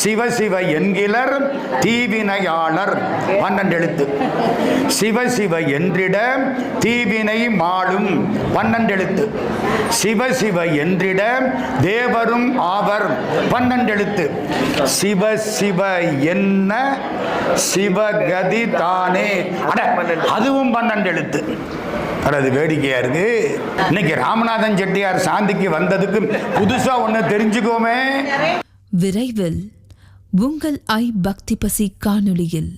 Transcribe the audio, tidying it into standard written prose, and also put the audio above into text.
சிவ சிவ என்கிலர் தீவினையாளர் 12 எழுத்து. சிவ சிவ என்றிட தீவினை மாளும் 12 எழுத்து. சிவ சிவ என்றிட தேவரும் ஆவர் 12 எழுத்து. சிவ சிவ என்ன சிவகதி தானே, அதுவும் 12 எழுத்து. அது வேடிக்கையா இருக்கு. இன்னைக்கு ராமநாதன் செட்டியார் சாந்திக்கு வந்ததுக்கு புதுசா ஒண்ணு தெரிஞ்சுக்கோமே. விரைவில் உங்கள் ஐ பக்தி பசி காணொளியில்.